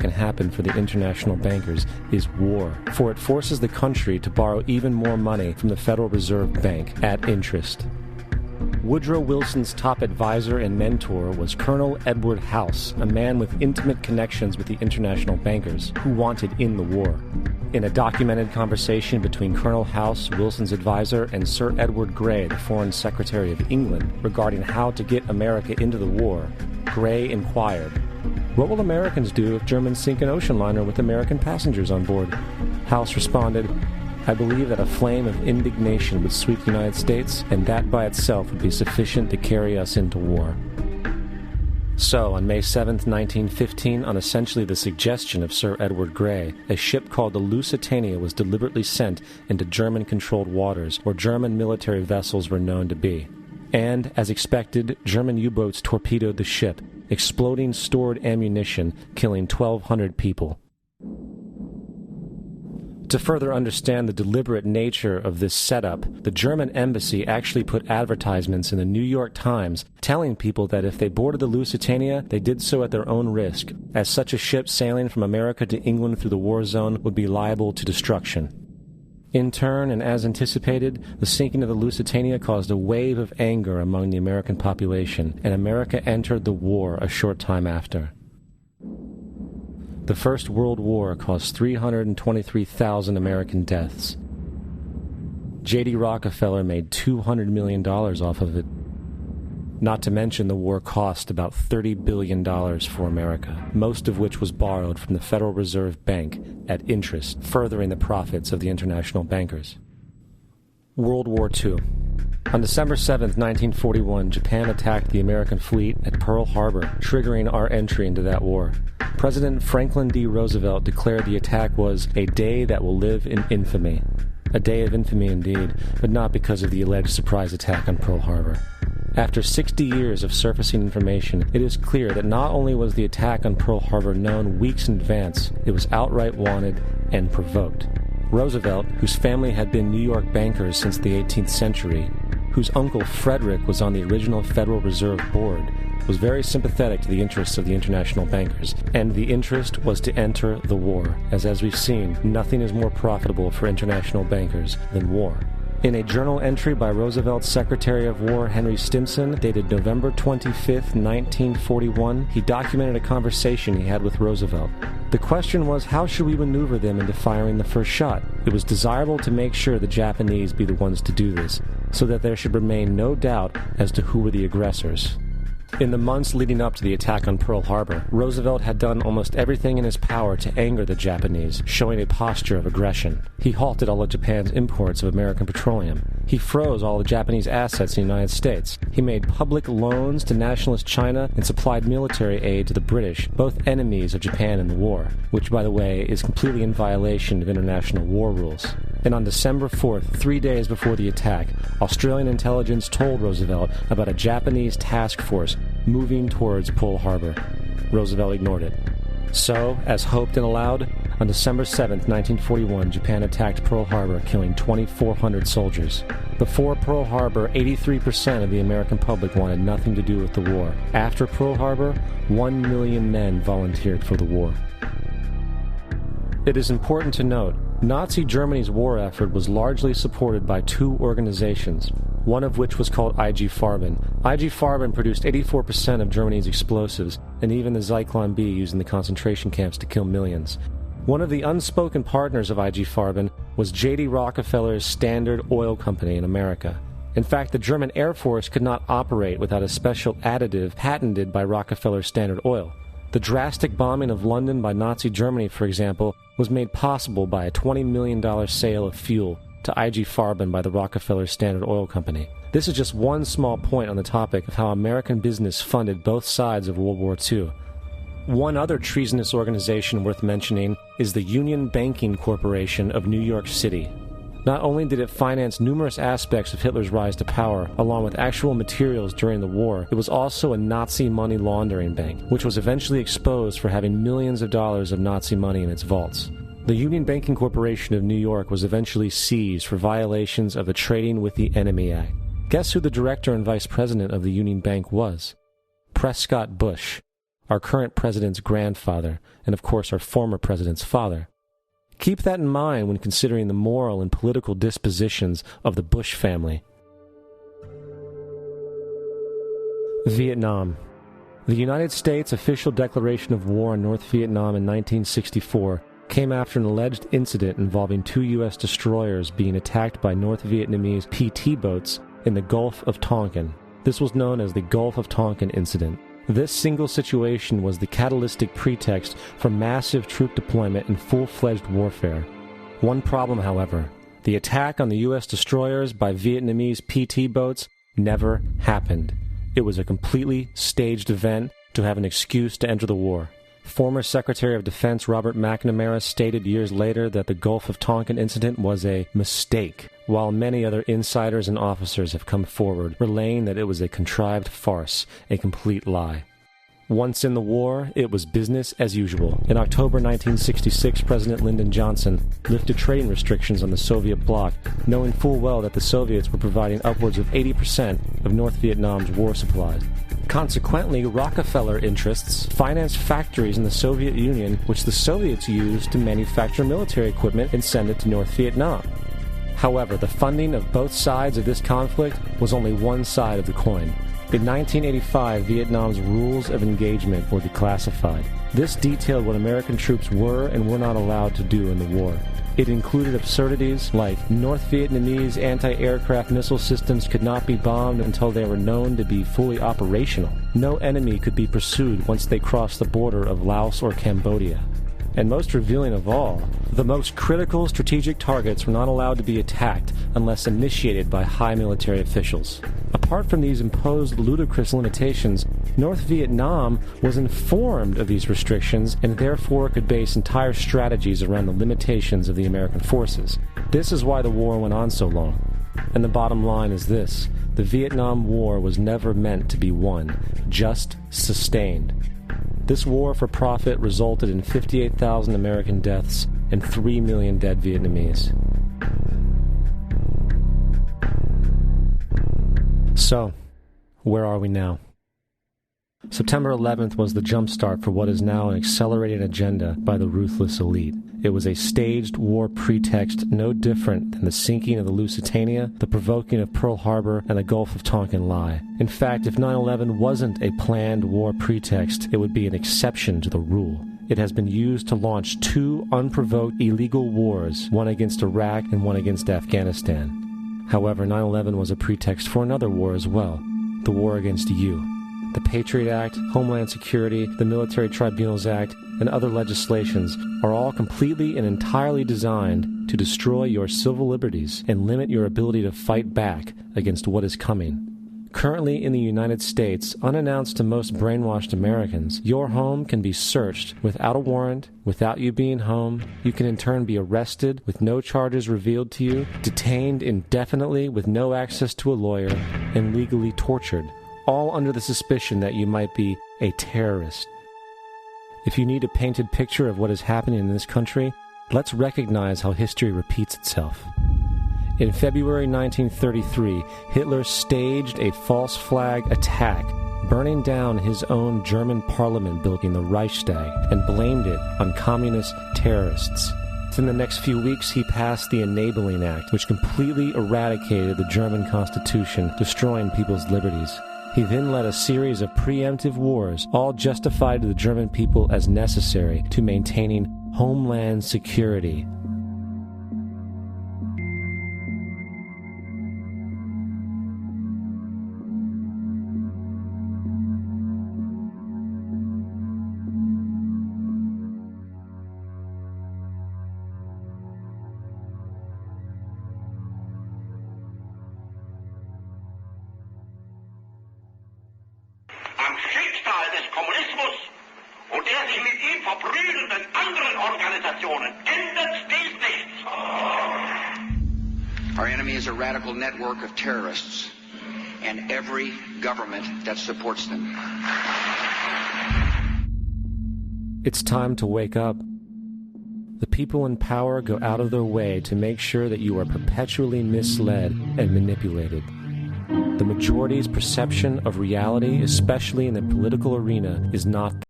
can happen for the international bankers is war, for it forces the country to borrow even more money from the Federal Reserve Bank at interest. Woodrow Wilson's top advisor and mentor was Colonel Edward House, a man with intimate connections with the international bankers who wanted in the war. In a documented conversation between Colonel House, Wilson's advisor, and Sir Edward Grey, the Foreign Secretary of England, regarding how to get America into the war, Grey inquired, "What will Americans do if Germans sink an ocean liner with American passengers on board?" House responded, "I believe that a flame of indignation would sweep the United States, and that by itself would be sufficient to carry us into war." So, on May 7, 1915, on essentially the suggestion of Sir Edward Grey, a ship called the Lusitania was deliberately sent into German-controlled waters where German military vessels were known to be. And, as expected, German U-boats torpedoed the ship, exploding stored ammunition, killing 1,200 people. To further understand the deliberate nature of this setup, the German embassy actually put advertisements in the New York Times telling people that if they boarded the Lusitania, they did so at their own risk, as such a ship sailing from America to England through the war zone would be liable to destruction. In turn, and as anticipated, the sinking of the Lusitania caused a wave of anger among the American population, and America entered the war a short time after. The First World War caused 323,000 American deaths. J.D. Rockefeller made $200 million off of it. Not to mention the war cost about $30 billion for America, most of which was borrowed from the Federal Reserve Bank at interest, furthering the profits of the international bankers. World War II. On December 7, 1941, Japan attacked the American fleet at Pearl Harbor, triggering our entry into that war. President Franklin D. Roosevelt declared the attack was a day that will live in infamy. A day of infamy indeed, but not because of the alleged surprise attack on Pearl Harbor. After 60 years of surfacing information, it is clear that not only was the attack on Pearl Harbor known weeks in advance, it was outright wanted and provoked. Roosevelt, whose family had been New York bankers since the 18th century, whose uncle Frederick was on the original Federal Reserve Board, was very sympathetic to the interests of the international bankers, and the interest was to enter the war, as we've seen, nothing is more profitable for international bankers than war. In a journal entry by Roosevelt's Secretary of War Henry Stimson, dated November 25, 1941, he documented a conversation he had with Roosevelt. The question was, how should we maneuver them into firing the first shot? It was desirable to make sure the Japanese be the ones to do this, so that there should remain no doubt as to who were the aggressors. In the months leading up to the attack on Pearl Harbor, Roosevelt had done almost everything in his power to anger the Japanese, showing a posture of aggression. He halted all of Japan's imports of American petroleum. He froze all the Japanese assets in the United States. He made public loans to nationalist China and supplied military aid to the British, both enemies of Japan in the war, which, by the way, is completely in violation of international war rules. And on December 4th, 3 days before the attack, Australian intelligence told Roosevelt about a Japanese task force moving towards Pearl Harbor. Roosevelt ignored it. So, as hoped and allowed, on December 7, 1941, Japan attacked Pearl Harbor, killing 2,400 soldiers. Before Pearl Harbor, 83% of the American public wanted nothing to do with the war. After Pearl Harbor, 1 million men volunteered for the war. It is important to note, Nazi Germany's war effort was largely supported by two organizations, one of which was called IG Farben. IG Farben produced 84% of Germany's explosives, and even the Zyklon B used in the concentration camps to kill millions. One of the unspoken partners of IG Farben was J.D. Rockefeller's Standard Oil Company in America. In fact, the German Air Force could not operate without a special additive patented by Rockefeller's Standard Oil. The drastic bombing of London by Nazi Germany, for example, was made possible by a $20 million sale of fuel to IG Farben by the Rockefeller Standard Oil Company. This is just one small point on the topic of how American business funded both sides of World War II. One other treasonous organization worth mentioning is the Union Banking Corporation of New York City. Not only did it finance numerous aspects of Hitler's rise to power, along with actual materials during the war, it was also a Nazi money laundering bank, which was eventually exposed for having millions of dollars of Nazi money in its vaults. The Union Banking Corporation of New York was eventually seized for violations of the Trading with the Enemy Act. Guess who the director and vice president of the Union Bank was? Prescott Bush. our current president's grandfather, and of course our former president's father. Keep that in mind when considering the moral and political dispositions of the Bush family. Vietnam. The United States' official declaration of war on North Vietnam in 1964 came after an alleged incident involving 2 U.S. destroyers being attacked by North Vietnamese PT boats in the Gulf of Tonkin. This was known as the Gulf of Tonkin incident. This single situation was the catalytic pretext for massive troop deployment and full-fledged warfare. One problem, however, the attack on the U.S. destroyers by Vietnamese PT boats never happened. It was a completely staged event to have an excuse to enter the war. Former Secretary of Defense Robert McNamara stated years later that the Gulf of Tonkin incident was a mistake, while many other insiders and officers have come forward, relaying that it was a contrived farce, a complete lie. Once in the war, it was business as usual. In October 1966, President Lyndon Johnson lifted trading restrictions on the Soviet bloc, knowing full well that the Soviets were providing upwards of 80% of North Vietnam's war supplies. Consequently, Rockefeller interests financed factories in the Soviet Union, which the Soviets used to manufacture military equipment and send it to North Vietnam. However, the funding of both sides of this conflict was only one side of the coin. In 1985, Vietnam's rules of engagement were declassified. This detailed what American troops were and were not allowed to do in the war. It included absurdities like North Vietnamese anti-aircraft missile systems could not be bombed until they were known to be fully operational. No enemy could be pursued once they crossed the border of Laos or Cambodia. And most revealing of all, the most critical strategic targets were not allowed to be attacked unless initiated by high military officials. Apart from these imposed ludicrous limitations, North Vietnam was informed of these restrictions and therefore could base entire strategies around the limitations of the American forces. This is why the war went on so long. And the bottom line is this: the Vietnam War was never meant to be won, just sustained. This war for profit resulted in 58,000 American deaths and 3 million dead Vietnamese. So, where are we now? September 11th was the jumpstart for what is now an accelerated agenda by the ruthless elite. It was a staged war pretext no different than the sinking of the Lusitania, the provoking of Pearl Harbor, and the Gulf of Tonkin lie. In fact, if 9/11 wasn't a planned war pretext, it would be an exception to the rule. It has been used to launch 2 unprovoked illegal wars, one against Iraq and one against Afghanistan. However, 9/11 was a pretext for another war as well, the war against you. The Patriot Act, Homeland Security, the Military Tribunals Act, and other legislations are all completely and entirely designed to destroy your civil liberties and limit your ability to fight back against what is coming. Currently in the United States, unannounced to most brainwashed Americans, your home can be searched without a warrant, without you being home. You can in turn be arrested with no charges revealed to you, detained indefinitely with no access to a lawyer, and legally tortured, all under the suspicion that you might be a terrorist. If you need a painted picture of what is happening in this country, let's recognize how history repeats itself. In February 1933, Hitler staged a false flag attack, burning down his own German parliament building, the Reichstag, and blamed it on communist terrorists. Within the next few weeks, he passed the Enabling Act, which completely eradicated the German Constitution, destroying people's liberties. He then led a series of preemptive wars, all justified to the German people as necessary to maintaining homeland security. Our enemy is a radical network of terrorists and every government that supports them. It's time to wake up. The people in power go out of their way to make sure that you are perpetually misled and manipulated. The majority's perception of reality, especially in the political arena, is not